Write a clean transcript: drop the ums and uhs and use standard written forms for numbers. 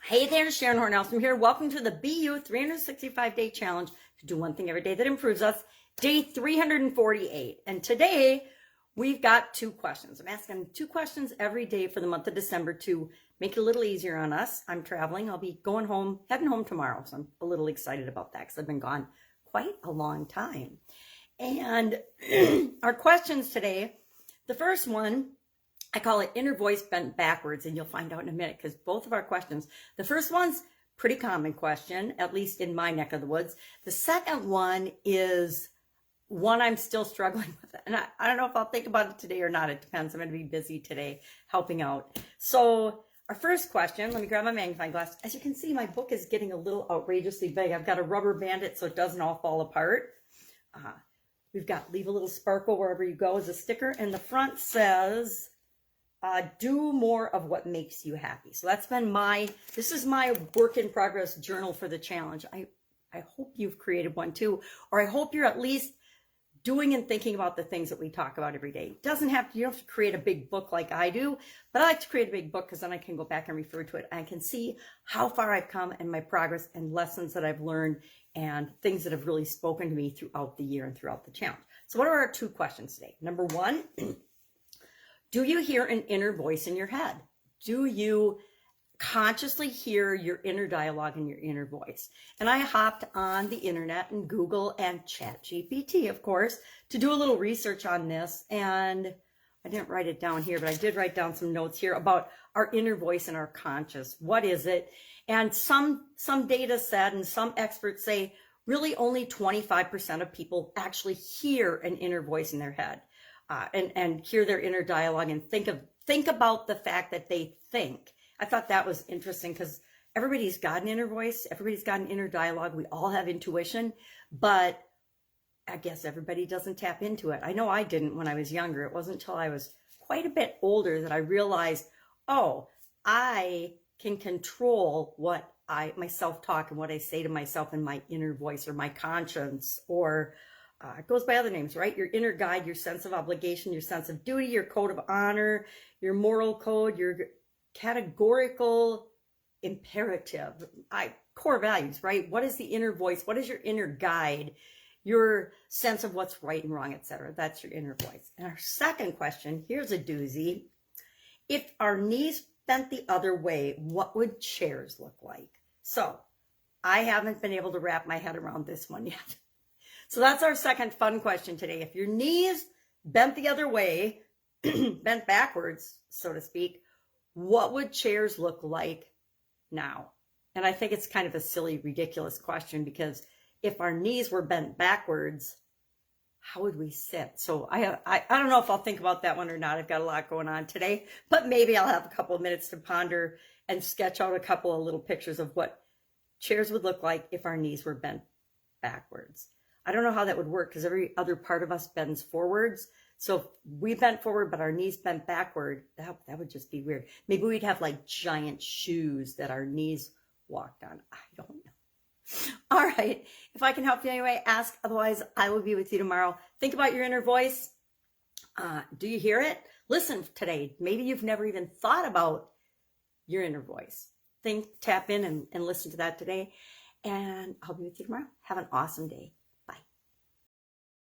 Hey there, Sharon Horne-Ellstrom here. Welcome to the BU 365-day challenge to do one thing every day that improves us. Day 348. And today we've got two questions. I'm asking two questions every day for the month of December to make it a little easier on us. I'm traveling. I'll be going home, heading home tomorrow. So I'm a little excited about that because I've been gone quite a long time. And our questions today, the first one, I call it inner voice bent backwards, and you'll find out in a minute because both of our questions, the first one's pretty common question, at least in my neck of the woods. The second one is one I'm still struggling with. And I don't know if I'll think about it today or not. It depends. I'm going to be busy today helping out. So our first question, let me grab my magnifying glass. As you can see, my book is getting a little outrageously big. I've got a rubber band it so it doesn't all fall apart. We've got leave a little sparkle wherever you go as a sticker. And the front says, do more of what makes you happy. So that's been this is my work in progress journal for the challenge. I hope you've created one too, or I hope you're at least doing and thinking about the things that we talk about every day. You don't have to create a big book like I do, but I like to create a big book because then I can go back and refer to it. I can see how far I've come and my progress and lessons that I've learned and things that have really spoken to me throughout the year and throughout the challenge. So what are our two questions today? Number one, do you hear an inner voice in your head? Do you consciously hear your inner dialogue and your inner voice? And I hopped on the internet and Google and ChatGPT, of course, to do a little research on this. And I didn't write it down here, but I did write down some notes here about our inner voice and our conscious. What is it? And some data said, and some experts say, really only 25% of people actually hear an inner voice in their head. And hear their inner dialogue and think about the fact that they think. I thought that was interesting because everybody's got an inner voice. Everybody's got an inner dialogue. We all have intuition, but I guess everybody doesn't tap into it. I know I didn't when I was younger. It wasn't until I was quite a bit older that I realized, oh, I can control my self-talk and what I say to myself in my inner voice or my conscience, or it goes by other names, right? Your inner guide, your sense of obligation, your sense of duty, your code of honor, your moral code, your categorical imperative, core values, right? What is the inner voice? What is your inner guide? Your sense of what's right and wrong, etc. That's your inner voice. And our second question, here's a doozy. If our knees bent the other way, what would chairs look like? So I haven't been able to wrap my head around this one yet. So that's our second fun question today. If your knees bent the other way, bent backwards, so to speak, what would chairs look like now? And I think it's kind of a silly, ridiculous question because if our knees were bent backwards, how would we sit? So I don't know if I'll think about that one or not. I've got a lot going on today, but maybe I'll have a couple of minutes to ponder and sketch out a couple of little pictures of what chairs would look like if our knees were bent backwards. I don't know how that would work because every other part of us bends forwards. So if we bent forward, but our knees bent backward, that would just be weird. Maybe we'd have like giant shoes that our knees walked on. I don't know. All right. If I can help you anyway, ask. Otherwise, I will be with you tomorrow. Think about your inner voice. Do you hear it? Listen today. Maybe you've never even thought about your inner voice. Tap in and listen to that today. And I'll be with you tomorrow. Have an awesome day.